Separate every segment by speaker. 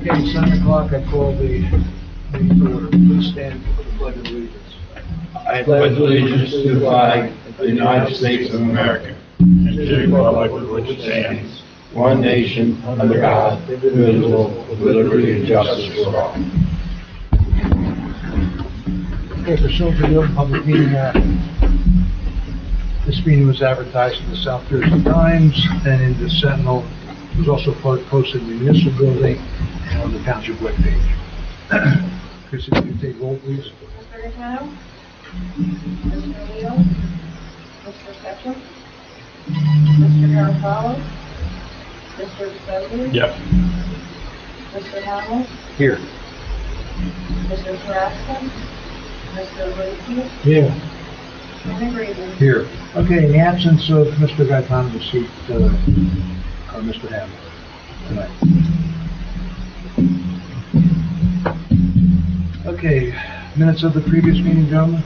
Speaker 1: Okay, 7 o'clock, I call the meeting to order. Please stand for the pledge of allegiance.
Speaker 2: I pledge allegiance to the flag of the United States of America and to the republic for which it stands, one nation, under God, indivisible, with liberty and justice for all.
Speaker 1: Okay, pursuant to the Open Public Meeting Act, this meeting was advertised in the South Jersey Times and in the Sentinel. It was also posted in the municipal building and on the township webpage. Chris, if you could take roll, please.
Speaker 3: Mr. Gaetano? Mr. Leo? Mr. Ketchum? Mr. Garofalo? Mr. DeSoto?
Speaker 2: Yep.
Speaker 3: Mr. Hamill?
Speaker 1: Here.
Speaker 3: Mr. Tarasco? Mr. Lacy?
Speaker 1: Here.
Speaker 3: And Graven?
Speaker 1: Here. Okay, in the absence of Mr. Gaetano, the seat, Mr. Hammond tonight. Okay, minutes of the previous meeting, gentlemen?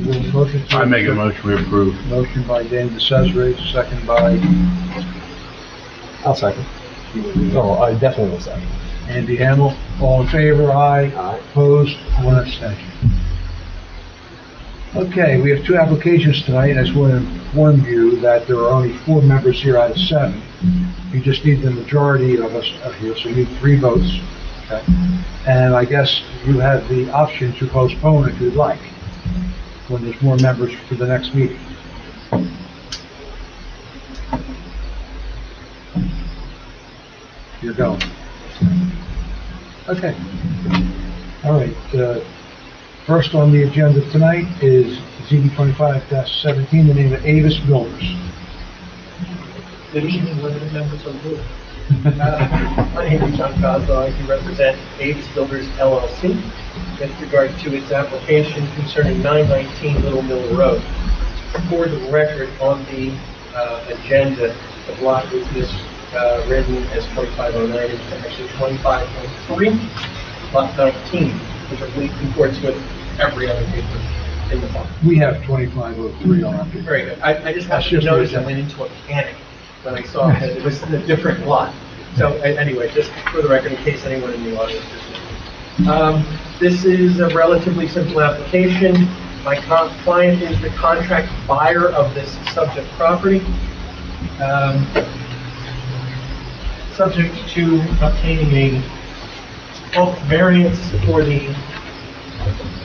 Speaker 1: Is there a motion to-
Speaker 2: I make a motion to approve.
Speaker 1: Motion by Dan DeCesare, second by
Speaker 4: I'll second. Oh, I definitely will second.
Speaker 1: Andy Hamel. All in favor, aye.
Speaker 4: Aye.
Speaker 1: Opposed, one abstention. Okay, we have two applications tonight. I just want to inform you that there are only 4 members here out of 7. You just need the majority of us up here, so you need 3 votes. Okay? And I guess you have the option to postpone if you'd like, when there's more members for the next meeting. You're going. Okay. All right, first on the agenda tonight is ZB 25-17, the name of Avis Builders.
Speaker 5: Good evening, limited members of the board. My name is John Cosmo. I can represent Avis Builders LLC with regard to its application concerning 919 Little Mill Road. For the record, on the agenda, the block was written as 2509, it's actually 25.3, lot 19, which I believe comports with every other paper in the file.
Speaker 1: We have 2503 on our paper.
Speaker 5: Very good. I just happened to notice I went into a panic when I saw that it was a different lot. So anyway, just for the record, in case anyone in the audience is new. This is a relatively simple application. My client is the contract buyer of this subject property. Subject to obtaining a variance for the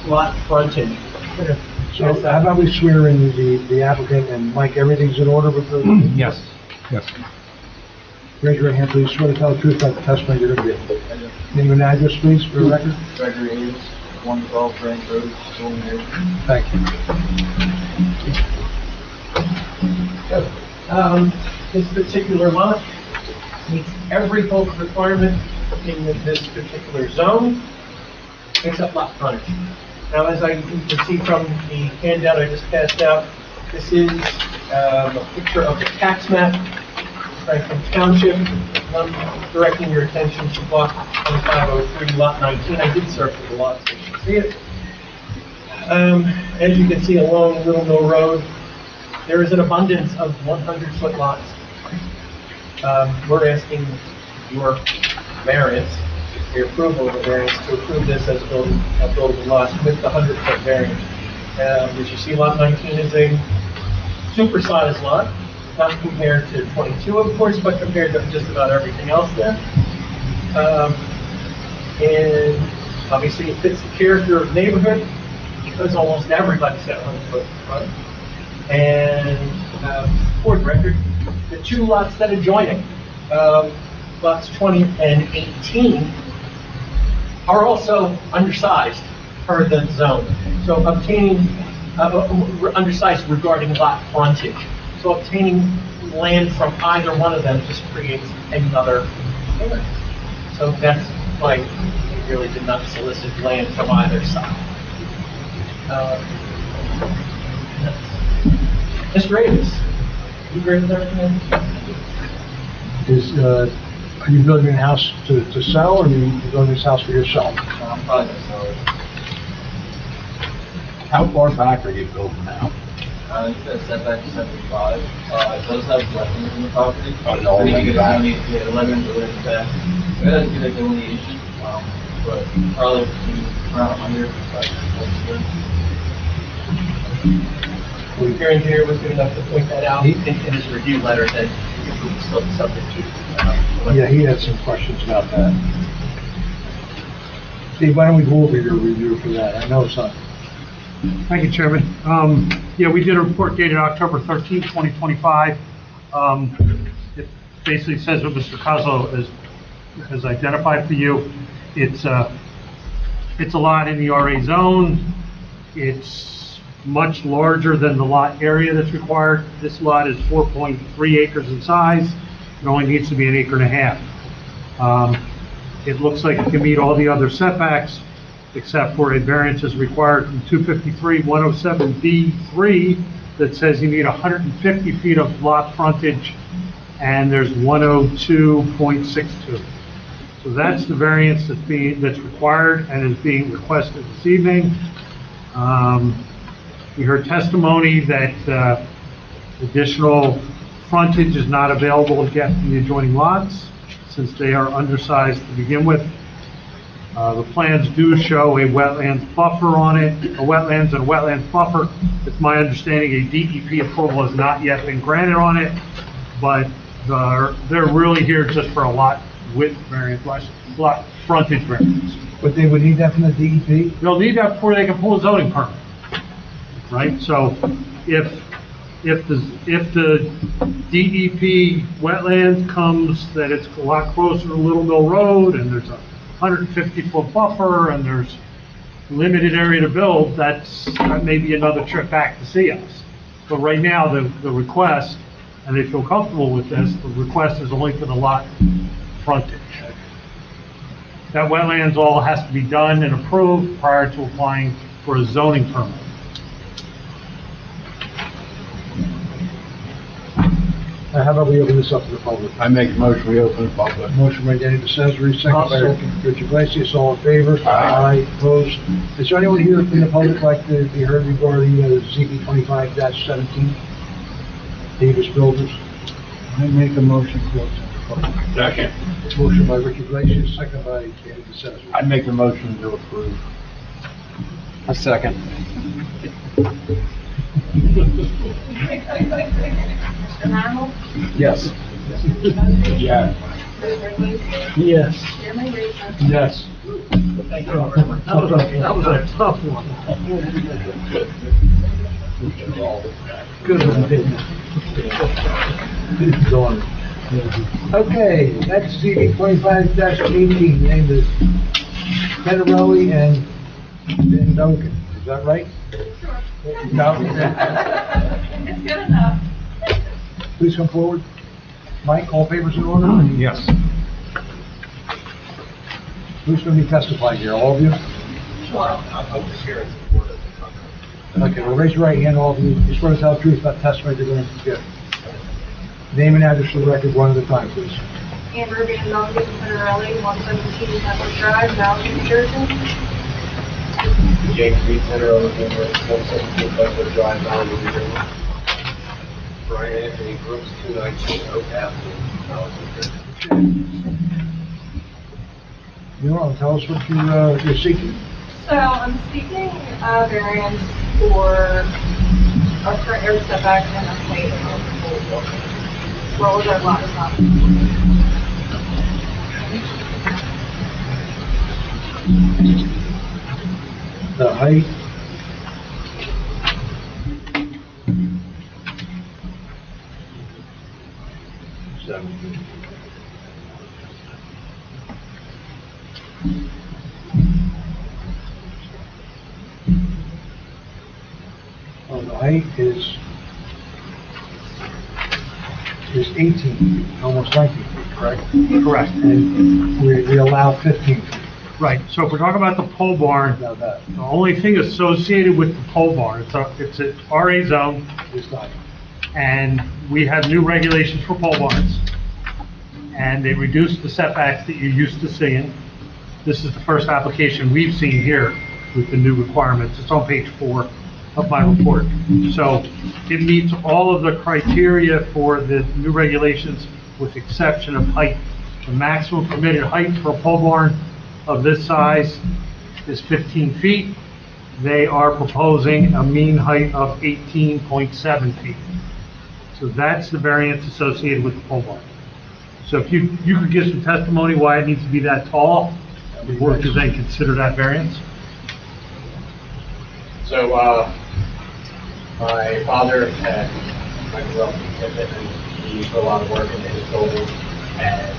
Speaker 5: lot frontage.
Speaker 1: So how about we swear in the applicant, and Mike, everything's in order with the...
Speaker 4: Yes. Yes.
Speaker 1: Raise your hand, please. Swear to tell the truth about the testimony you're going to give. Name and address, please, for the record.
Speaker 6: Gregory Avis, 112 Branch Road, Stone Ridge.
Speaker 1: Thank you.
Speaker 5: This particular lot meets every bulk requirement in this particular zone, except lot frontage. Now, as you can see from the handout I just passed out, this is a picture of the tax map, Franklin Township. I'm directing your attention to block 2503, lot 19. I did circle the lot so you can see it. As you can see along Little Mill Road, there is an abundance of 100-foot lots. We're asking your variance, your approval of the variance, to approve this as a buildable lot with the 100-foot variance. As you see, lot 19 is a supersized lot, not compared to 22, of course, but compared to just about everything else there. And obviously, it fits the character of the neighborhood because almost everybody's got 100-foot front. And for the record, the 2 lots that are adjoining, lots 20 and 18, are also undersized per the zone. So obtaining, undersized regarding lot frontage. So obtaining land from either one of them just creates another variance. So that's why we really did not solicit land from either side. Mr. Avis, you agree with everything?
Speaker 1: Are you building a house to sell, or are you building this house for yourself?
Speaker 6: I'm probably gonna sell it.
Speaker 4: How far back are you building now?
Speaker 6: It says setback is 75. It does have wetlands in the property.
Speaker 4: Oh, no,
Speaker 6: I think
Speaker 4: in the
Speaker 6: it's
Speaker 4: back.
Speaker 6: only, yeah, 11 to the back. That's a good delineation, but probably around 100, but
Speaker 5: Your engineer was good enough to point that out in his review letter that it would still be subject to.
Speaker 1: Yeah, he had some questions about that. Steve, why don't we go over your review for that? I know it's not,
Speaker 7: Thank you, Chairman. Yeah, we did a report dated October 13, 2025. It basically says what Mr. Coslow has identified for you. It's a lot in the RA zone. It's much larger than the lot area that's required. This lot is 4.3 acres in size. It only needs to be 1.5 acres. It looks like it can meet all the other setbacks, except for a variance is required from 253-107B3 that says you need 150 feet of lot frontage, and there's 102.62. So that's the variance that's required and is being requested this evening. We heard testimony that additional frontage is not available to get from the adjoining lots, since they are undersized to begin with. The plans do show a wetlands buffer on it, a wetlands and a wetlands buffer. It's my understanding a DEP approval has not yet been granted on it, but they're really here just for a lot width variance, lot frontage variance.
Speaker 1: but they would need that from the DEP?
Speaker 7: They'll need that before they can pull a zoning permit, right? So if the DEP wetland comes that it's a lot closer to Little Mill Road and there's a 150-foot buffer and there's limited area to build, that may be another trip back to see us. But right now, the request, and they feel comfortable with this, the request is only for the lot frontage. That wetlands all has to be done and approved prior to applying for a zoning permit.
Speaker 1: How about we open this up to the public?
Speaker 2: I make a motion, we open the public.
Speaker 1: Motion by Danny DeCesare, second by Richard Iglesias, all in favor?
Speaker 2: Aye.
Speaker 1: Opposed? Is there anyone here from the public like to be heard regarding ZB 25-17? Avis Builders?
Speaker 6: I make a motion to close the public.
Speaker 2: Second.
Speaker 1: Motion by Richard Iglesias, second by Danny DeCesare.
Speaker 2: I make a motion to approve.
Speaker 4: A second.
Speaker 3: Mr. Hamel?
Speaker 4: Yes.
Speaker 3: Mr. Bugby?
Speaker 2: Yeah.
Speaker 3: Mr. Iglesias?
Speaker 7: Yes.
Speaker 3: Chairman Reason?
Speaker 7: Yes.
Speaker 5: Thank you very much.
Speaker 7: That was a tough one.
Speaker 1: Good one, Dave. Go on. Okay, that's ZB 25-18, named as Tenerelli and VanDongen. Is that right?
Speaker 3: Sure.
Speaker 1: No?
Speaker 3: It's good enough.
Speaker 1: Please come forward. Mike, all papers in order?
Speaker 7: Yes.
Speaker 1: Who's going to be testifying here, all of you?
Speaker 3: Sure.
Speaker 1: Okay, well, raise your right hand, all of you. You swear to tell the truth about testimony you're going to give. Name and address for the record, one at a time, please.
Speaker 3: Amber VanDongen-Tenerelli, 117 Bentwood Drive, Malaga, New Jersey.
Speaker 4: Jake Reed, Tenerelli Jr 117 Bentwood Drive, Malaga, New Jersey. Brian Anthony Brooks, 219 Oak Avenue, Malaga, New Jersey.
Speaker 1: You want to tell us what you're seeking?
Speaker 3: So I'm seeking a variance for a front yard setback and a height of the whole building. As well as our lot is not.
Speaker 1: The height? Oh, the height is 18 feet, almost 19 feet, correct?
Speaker 7: Correct.
Speaker 1: And we allow 15 feet.
Speaker 7: Right, so if we're talking about the pole barn,
Speaker 1: Now that
Speaker 7: the only thing associated with the pole barn, it's a RA zone,
Speaker 1: is not.
Speaker 7: and we have new regulations for pole barns. And they reduced the setbacks that you're used to seeing. This is the first application we've seen here with the new requirements. It's on page 4 of my report. So it meets all of the criteria for the new regulations with exception of height The maximum permitted height for a pole barn of this size is 15 feet. They are proposing a mean height of 18.7 feet. So that's the variance associated with the pole barn. So if you could give some testimony why it needs to be that tall, the board could then consider that variance?
Speaker 5: So, my father had, I grew up in Tiffin, and he put a lot of work into his building, and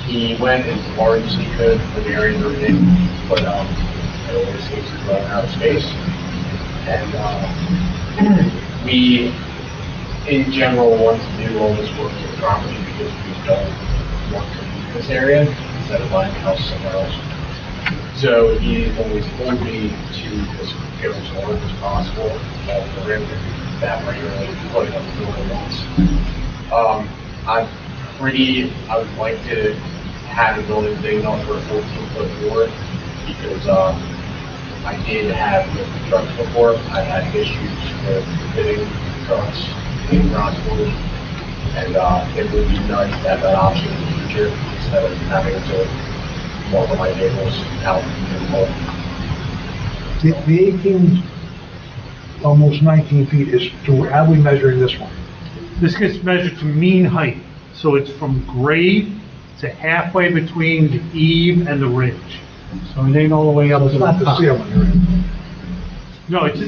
Speaker 5: he went as large as he could for the area that we're in, but, it always seems to run out of space. And, we, in general, want to do all this work to the property because we don't want to leave this area instead of buying a house somewhere else. So he always told me to just go as large as possible, all the rim that regularly, putting up the building once. I would like to have a building big enough for a 14-foot board because I did have with the trucks before. I had issues with fitting trucks in garage doors, and it would be nice to have that option in the future instead of having to walk on my neighbors out in the cold.
Speaker 1: The 18, almost 19 feet is, how are we measuring this one?
Speaker 7: This gets measured to mean height, so it's from grade to halfway between the eave and the ridge. So it ain't all the way up
Speaker 1: So
Speaker 7: to
Speaker 1: it's
Speaker 7: the
Speaker 1: not the
Speaker 7: top.
Speaker 1: ceiling you're in.
Speaker 7: No, it's,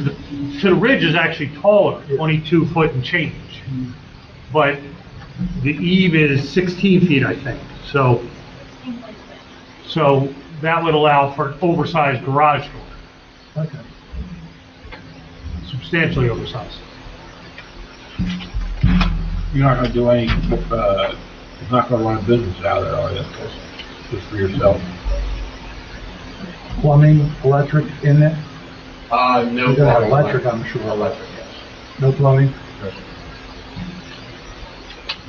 Speaker 7: so the ridge is actually taller, 22 foot and change. But the eave is 16 feet, I think, so that would allow for an oversized garage door,
Speaker 1: Okay.
Speaker 7: substantially oversized.
Speaker 2: You're not gonna do any, you're not gonna run a business out of there, are you? Just for yourself?
Speaker 1: Plumbing, electric in it?
Speaker 5: No
Speaker 1: You're gonna have
Speaker 5: plumbing.
Speaker 1: electric, I'm sure.
Speaker 5: Electric, yes.
Speaker 1: No plumbing?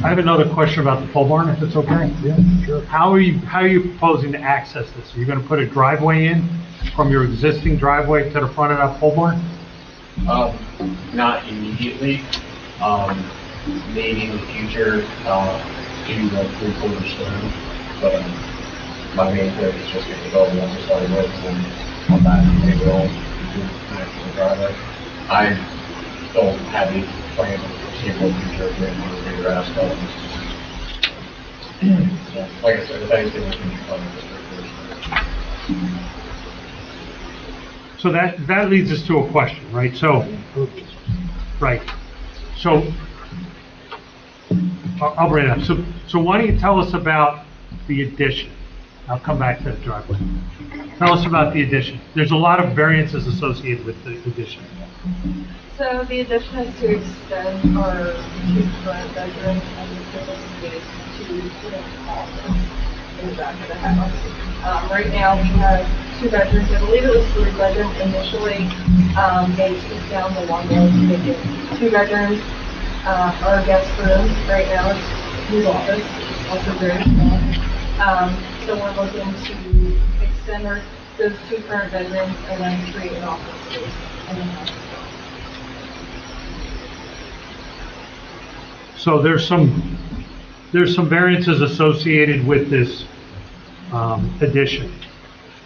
Speaker 7: I have another question about the pole barn, if it's okay.
Speaker 1: Yeah, sure.
Speaker 7: How are you proposing to access this? Are you gonna put a driveway in from your existing driveway to the front of that pole barn?
Speaker 5: Not immediately, maybe in the future, do like 3/4 stone, but, my main thing is just get the building up to start with, and on that, maybe we'll do the actual driveway. I don't have any plans in the foreseeable future, maybe we'll figure out stuff. So, like I said, if anything, we can come with this.
Speaker 7: So that leads us to a question, right? So, right. So, I'll bring it up. So why don't you tell us about the addition? I'll come back to the driveway. Tell us about the addition. There's a lot of variances associated with the addition.
Speaker 3: So the addition is to extend our two front bedrooms and the space to put an office in the back of the house. Right now, we have 2 bedrooms. I believe it was 3 bedrooms initially. They took down the one room to make it 2 bedrooms. Our guest room right now is his office, also very small. So we're looking to extend those 2 current bedrooms and then create an office space in the house.
Speaker 7: So there's some variances associated with this addition.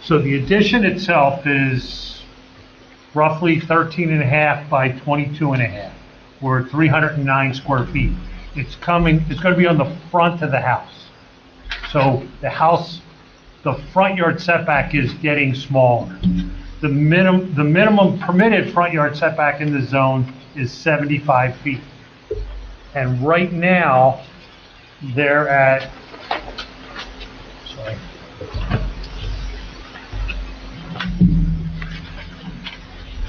Speaker 7: So the addition itself is roughly 13.5 by 22.5, or 309 square feet. It's going to be on the front of the house. So the front yard setback is getting smaller. The minimum permitted front yard setback in the zone is 75 feet. And right now, they're at,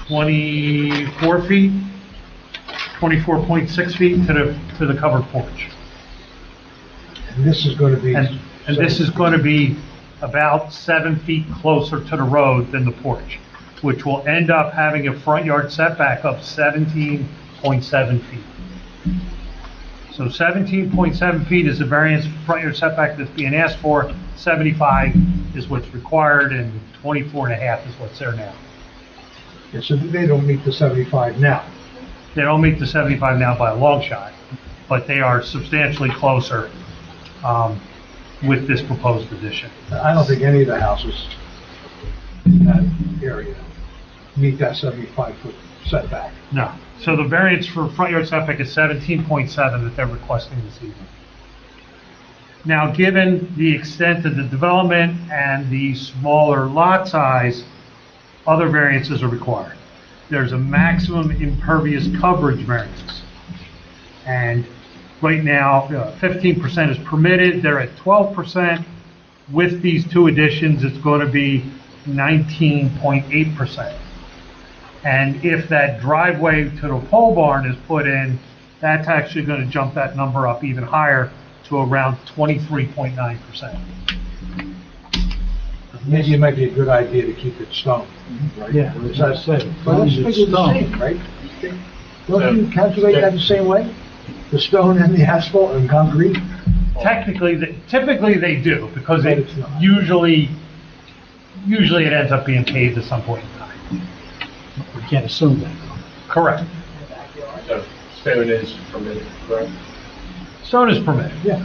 Speaker 7: 24 feet, 24.6 feet to the covered porch.
Speaker 1: And this is going to be...
Speaker 7: And this is going to be about 7 feet closer to the road than the porch, which will end up having a front yard setback of 17.7 feet. So 17.7 feet is the variance front yard setback that's being asked for, 75 is what's required, and 24.5 is what's there now.
Speaker 1: Yeah, so they don't meet the 75 now.
Speaker 7: They don't meet the 75 now by a long shot, but they are substantially closer. with this proposed addition.
Speaker 1: I don't think any of the houses in that area meet that 75-foot setback.
Speaker 7: No. So the variance for front yard setback is 17.7 that they're requesting this evening. Now, given the extent of the development and the smaller lot size, other variances are required. There's a maximum impervious coverage variance. And right now, 15% is permitted, they're at 12%. With these two additions, it's going to be 19.8%. And if that driveway to the pole barn is put in, that's actually going to jump that number up even higher to around 23.9%.
Speaker 1: Maybe it might be a good idea to keep it stone, right?
Speaker 8: Yeah,
Speaker 1: Is
Speaker 8: as I
Speaker 1: that-
Speaker 8: said,
Speaker 1: But it's
Speaker 8: it's
Speaker 1: figured the
Speaker 8: stone.
Speaker 1: same, right? Don't you calculate that the same way? The stone and the asphalt and concrete?
Speaker 7: Typically they do, because
Speaker 1: But
Speaker 7: it
Speaker 1: it's not.
Speaker 7: usually it ends up being paved at some point in time.
Speaker 8: We can't assume that.
Speaker 7: Correct.
Speaker 4: So stone is permitted, correct?
Speaker 7: Stone is permitted.
Speaker 1: Yeah.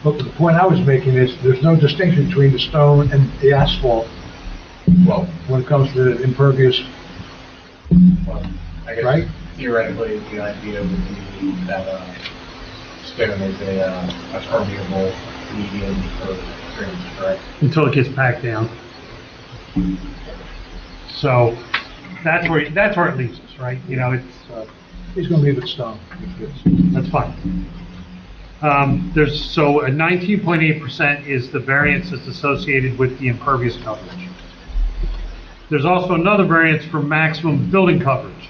Speaker 1: But the point I was making is, there's no distinction between the stone and the asphalt
Speaker 4: Well,
Speaker 1: when it comes to the impervious,
Speaker 4: I guess
Speaker 1: Right?
Speaker 4: theoretically, the idea would be that, stone is a permeable medium for drainage, correct?
Speaker 7: Until it gets packed down. So that's where it leaves us, right? You know,
Speaker 1: he's gonna leave it stone.
Speaker 7: that's fine. So a 19.8% is the variance that's associated with the impervious coverage. There's also another variance for maximum building coverage.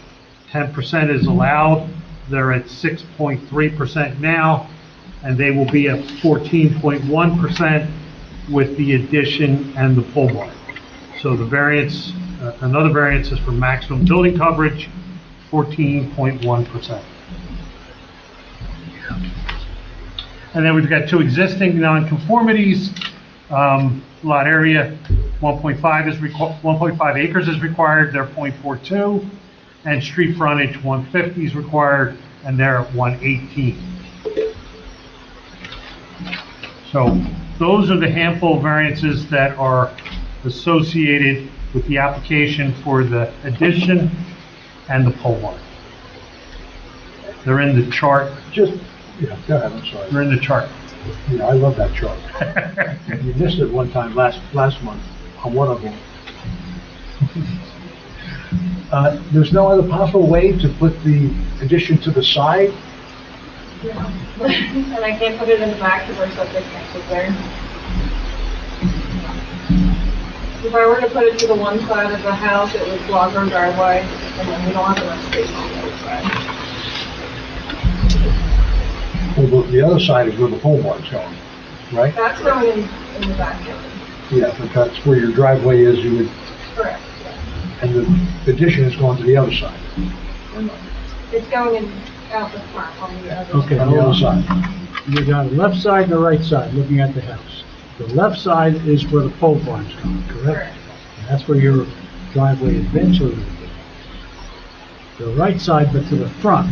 Speaker 7: 10% is allowed, they're at 6.3% now, and they will be at 14.1% with the addition and the pole barn. So the variance, another variance is for maximum building coverage, 14.1%. And then we've got two existing nonconformities. Lot area, 1.5 acres is required, they're 0.42. And street frontage, 150 is required, and they're at 118. So those are the handful of variances that are associated with the application for the addition and the pole barn. They're in the chart,
Speaker 1: Just, yeah, go ahead, I'm sorry.
Speaker 7: they're in the chart.
Speaker 1: Yeah, I love that chart. You missed it one time last month on one of them. There's no other possible way to put the addition to the side?
Speaker 3: And I can't put it in the back because our septic tank is there. If I were to put it to the one side of the house, it would block our driveway, and then we don't have enough space on the other side.
Speaker 1: Well, the other side is where the pole barn's going, right?
Speaker 3: That's going in the backyard.
Speaker 1: Yeah, but that's where your driveway is, you would,
Speaker 3: Correct, yeah.
Speaker 1: and the addition is going to the other side. Or not?
Speaker 3: It's going in out the front on the other.
Speaker 8: Okay.
Speaker 1: On the other side.
Speaker 8: You got the left side and the right side, looking at the house. The left side is where the pole barn's going, correct?
Speaker 3: Correct.
Speaker 8: And that's where your driveway eventually will be. The right side, but to the front,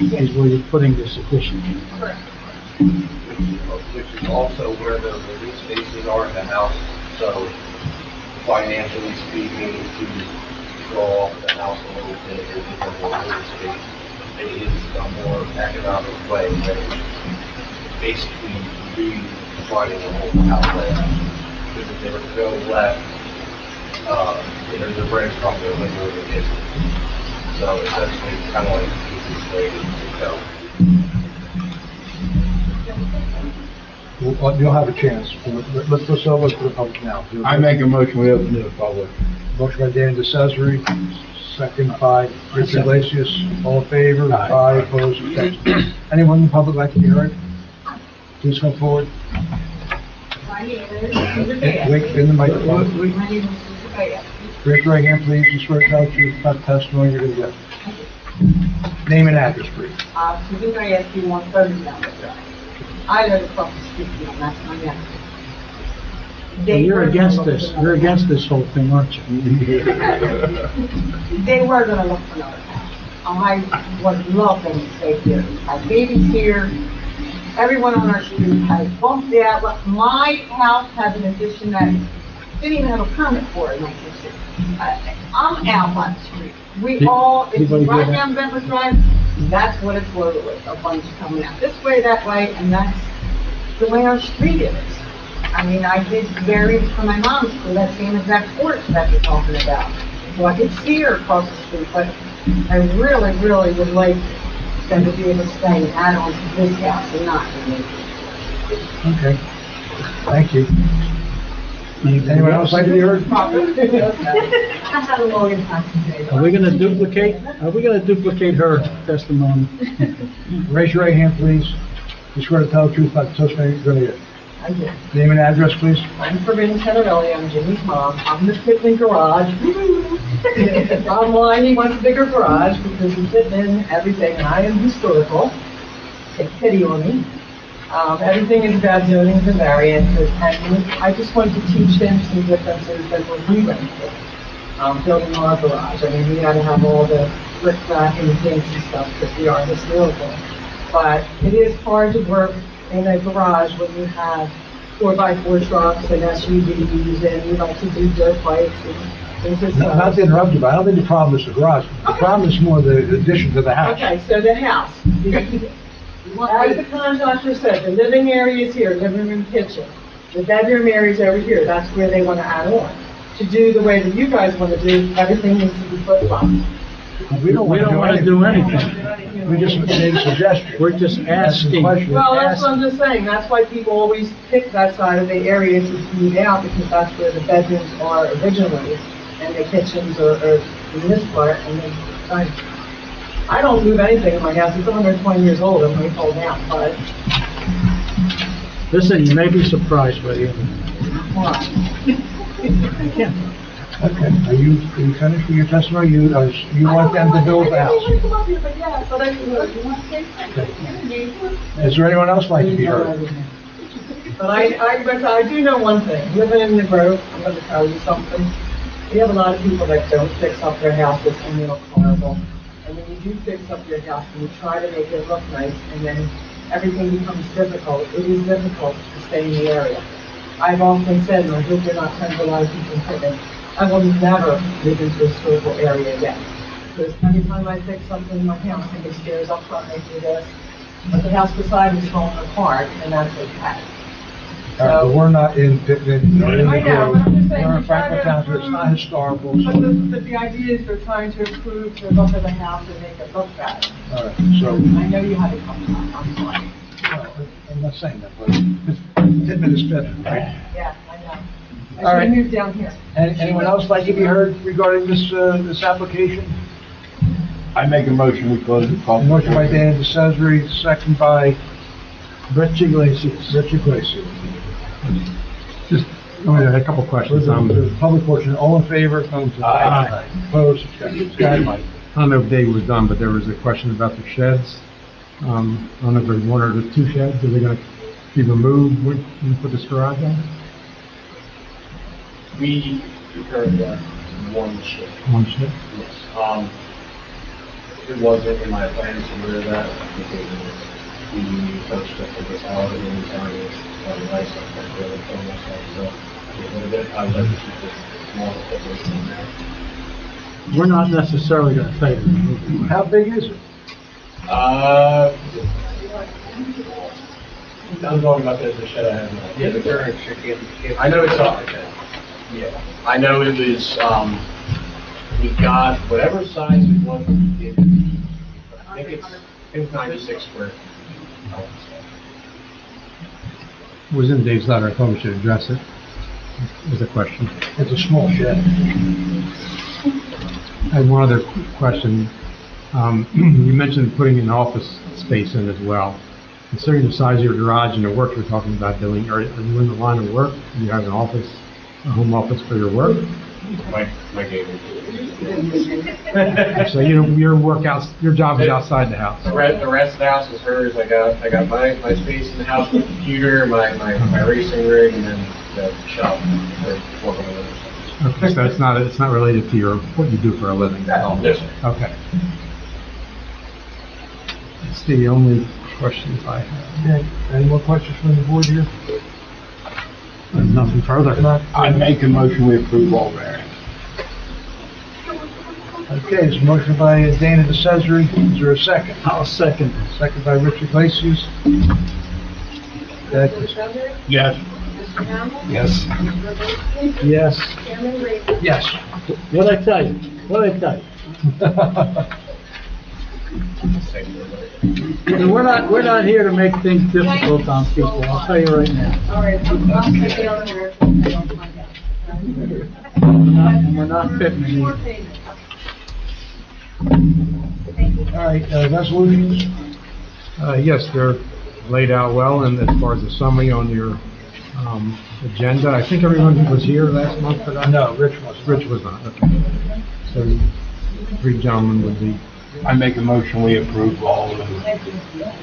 Speaker 8: is where you're putting this addition.
Speaker 3: Correct.
Speaker 4: Which is also where the living spaces are in the house, so financially speaking, to draw off the house a little bit, or give more living space, it is a more economic way, right? Basically, redefining the whole house layout. Because if they were to go left, there's a branch from there, like where it is. So essentially, it's kind of like the easiest way to go.
Speaker 1: You'll have a chance. Let's open it to the public now.
Speaker 2: I make a motion, we open to the public.
Speaker 1: Motion by Dan DeCesare, second by Richard Lacius. All in favor?
Speaker 2: Aye.
Speaker 1: Opposed? Abstentions? Anyone in the public like to be heard? Please come forward.
Speaker 3: My name is Susan Bayer.
Speaker 1: Wait, in the microphone.
Speaker 3: My name is Susan Bayer.
Speaker 1: Raise your right hand, please. You swear to tell the truth, not the testimony you're gonna give. Name and address, please.
Speaker 9: Susan Gajewski, 130 Bentwood Drive. I live across the street from them, that's my nephew.
Speaker 8: So you're against this, you're against this whole thing, aren't you?
Speaker 9: They were gonna look for another house. I would love them to stay here. Our baby's here, Everyone on our street has bumped the outlet. My house has an addition that didn't even have a permit for it in 1960. I'm out on the street. We all, if you drive down Bentwood Drive, that's what it's loaded with, a bunch coming out this way, that way, and that's the way our street is. I mean, I did variance for my mom's for that same exact porch that you're talking about. So I could see her across the street, but I really, really would like them to be able to stay and add on to this house and not to me.
Speaker 1: Okay. Thank you. Anyone else like to be heard?
Speaker 9: I had a long time today.
Speaker 8: Are we gonna duplicate her testimony?
Speaker 1: Raise your right hand, please. You swear to tell the truth about the testimony you're going to give.
Speaker 9: I did.
Speaker 1: Name and address, please.
Speaker 9: I'm Corinne Tenerelli, I'm Jimmy's mom. I'm the fitting garage. Bottom line, he wants a bigger garage because he's fitting in everything, and I am historical. Take pity on me. Everything is about zonings and variances, and I just wanted to teach them some differences that we went through. Building our garage, I mean, we gotta have all the brick back and things and stuff because we are historical. But it is hard to work in a garage when you have 4x4 trucks and SUVs, and you like to do dirt bikes and things like that.
Speaker 1: Not to interrupt you, but I don't think the problem is the garage. The problem is more the addition to the house.
Speaker 9: Okay, so the house. As the contractor said, the living area is here, living room, kitchen. The bedroom area is over here, that's where they want to add on. To do the way that you guys want to do, everything needs to be flip-flopped.
Speaker 1: We don't want to
Speaker 8: do anything.
Speaker 1: We just made a suggestion.
Speaker 8: We're just asking.
Speaker 9: Well, that's what I'm just saying, that's why people always pick that side of the area to move out, because that's where the bedrooms are originally, and the kitchens are in this part, and then, I don't move anything in my house, it's 120 years old, and we hold down, but
Speaker 8: Listen, you may be surprised by the end.
Speaker 9: why?
Speaker 1: Okay, are you finished with your testimony? You want them to build the
Speaker 9: I
Speaker 1: house?
Speaker 9: didn't want to come up here, but yeah, but you want to say something?
Speaker 1: Is there anyone else like to be heard?
Speaker 9: But I do know one thing, living in the Grove, I'm gonna tell you something. We have a lot of people that don't fix up their houses and they look horrible. And when you do fix up your house and you try to make it look nice, and then everything becomes difficult, it is difficult to stay in the area. I've often said, and I hope you're not trying to a lot of people thinking, I will never live into a historical area again. Because every time I fix something in my house, somebody stares up front and they do this, but the house beside me is falling apart, and that's okay.
Speaker 1: But we're not in Pittman, or in
Speaker 9: I
Speaker 1: the
Speaker 9: know,
Speaker 1: Grove.
Speaker 9: but I'm just saying,
Speaker 1: We're in
Speaker 9: we try
Speaker 1: Franklin
Speaker 9: to
Speaker 1: Township, it's not historical, so.
Speaker 9: But the idea is they're trying to improve the look of the house and make it look better.
Speaker 1: All right, so,
Speaker 9: I know you had it coming up, I'm sorry.
Speaker 1: no, I'm not saying that, but Pittman is Pittman, right?
Speaker 9: Yeah, I know.
Speaker 1: All
Speaker 9: I
Speaker 1: right.
Speaker 9: should move down here.
Speaker 1: Anyone else like to be heard regarding this application?
Speaker 2: I make a motion, we close the public.
Speaker 1: Motion by Dan DeCesare, second by
Speaker 8: Rich Iglesias.
Speaker 1: Rich Iglesias.
Speaker 10: Just, I had a couple questions.
Speaker 1: The public portion, all in favor?
Speaker 2: Aye.
Speaker 1: Opposed, abstentions. Go ahead, Mike.
Speaker 10: I don't know if Dave was done, but there was a question about the sheds. I don't know if there's one or the two sheds, are they gonna be removed when you put this garage in?
Speaker 6: We currently have one shift,
Speaker 10: One shed?
Speaker 6: yes. It wasn't in my plans to move that, because we purchased it for this house, and we found it nice, I really told myself, so get rid of it. I would like to keep it small, separation in there.
Speaker 8: We're not necessarily gonna tell you to remove it.
Speaker 1: How big is it?
Speaker 6: I'm talking about the shed I have now. Yeah, the current shed, I know it's not like that. Yeah, I know it was, we got whatever size it was, I think it was 96 square feet.
Speaker 10: It was in Dave's letter, I thought we should address it, as a question.
Speaker 1: It's a small shed.
Speaker 10: I had one other question. You mentioned putting an office space in as well. Considering the size of your garage and the work you're talking about doing, are you in the line of work? Do you have an office, a home office for your work?
Speaker 6: My neighbor.
Speaker 10: So your job is outside the house?
Speaker 6: The rest of the house is hers. I got my space in the house, my computer, my racing rig, and then the shop for working on other stuff.
Speaker 10: Okay, so it's not related to what you do for a living?
Speaker 6: Yes, sir.
Speaker 10: Okay. It's the only questions I have.
Speaker 1: Okay, any more questions from the board here?
Speaker 7: Nothing further.
Speaker 1: Not?
Speaker 2: I make a motion, we approve all variants.
Speaker 1: Okay, there's a motion by Dana DeCesare. Is there a second?
Speaker 8: I'll second it.
Speaker 1: Second by Richard Iglesias.
Speaker 3: Mr. Bender?
Speaker 2: Yes.
Speaker 3: Mr. Hamel?
Speaker 2: Yes.
Speaker 3: Mr. Labuski?
Speaker 8: Yes.
Speaker 3: Chairman Raymond?
Speaker 1: Yes.
Speaker 8: What'd I tell you? What'd I tell you? We're not here to make things difficult on people, I'll tell you right now.
Speaker 3: All right, I'll take it on there. I'll find out.
Speaker 8: We're not fitting
Speaker 3: Three more
Speaker 8: you.
Speaker 3: payments. Thank you.
Speaker 1: All right, resolutions?
Speaker 10: Yes, they're laid out well, and as far as the summary on your, agenda, I think everyone was here last month for that?
Speaker 1: No, Rich wasn't.
Speaker 10: Rich was not, okay. So, three gentlemen would be,
Speaker 2: I make a motion, we approve all of the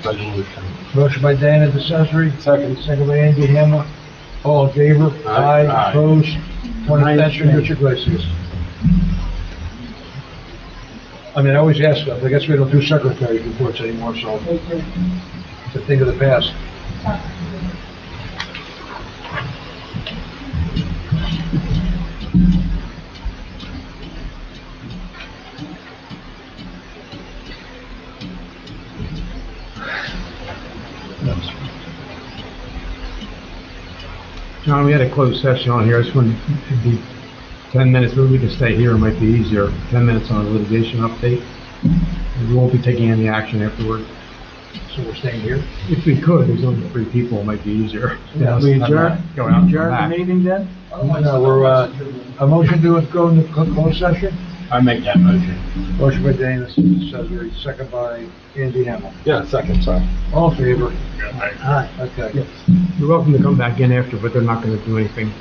Speaker 2: resolutions.
Speaker 1: Motion by Dana DeCesare. Second by Andy Hamel. All in favor?
Speaker 2: Aye. Aye.
Speaker 1: Opposed? One abstention, Richard Iglesias. I mean, I always ask them, I guess we don't do secretary reports anymore, so it's a thing of the past.
Speaker 10: John, we had a closed session on here, I just wanted, it'd be 10 minutes, maybe we can stay here, it might be easier, 10 minutes on a litigation update. We won't be taking any action afterward.
Speaker 1: So we're staying here?
Speaker 10: If we could, there's only 3 people, it might be easier.
Speaker 8: Yeah, we adjourn,
Speaker 10: Go out and come
Speaker 8: adjourn the
Speaker 10: back.
Speaker 8: meeting then?
Speaker 1: No, we're, a motion to go into closed session?
Speaker 2: I make that motion.
Speaker 1: Motion by Dana DeCesare, second by Andy Hamel.
Speaker 2: Yeah, second, sorry.
Speaker 1: All in favor?
Speaker 8: Aye.
Speaker 1: Okay.
Speaker 10: You're welcome to come back in after, but they're not gonna do anything.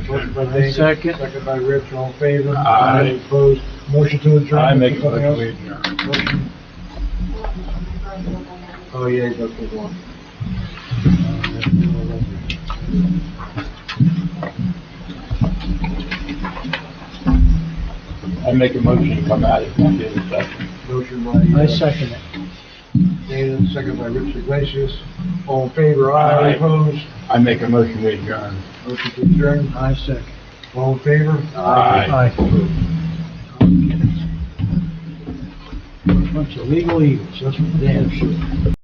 Speaker 1: Motion by Dana.
Speaker 8: Second.
Speaker 1: Second by Rich, all in favor?
Speaker 2: Aye.
Speaker 1: Opposed? Motion to adjourn.
Speaker 2: I make a
Speaker 1: Something
Speaker 2: motion,
Speaker 1: else?
Speaker 2: we adjourn.
Speaker 1: Motion. Oh, yeah, you got the one.
Speaker 2: I make a motion to come out of executive session.
Speaker 1: Motion by.
Speaker 8: I second it.
Speaker 1: Dana, second by Richard Iglesias. All in favor?
Speaker 2: Aye.
Speaker 1: Opposed?
Speaker 2: I make a motion, we adjourn.
Speaker 1: Motion to adjourn.
Speaker 8: I second.
Speaker 1: All in favor?
Speaker 2: Aye.
Speaker 8: Bunch of legal eagles, that's what they have.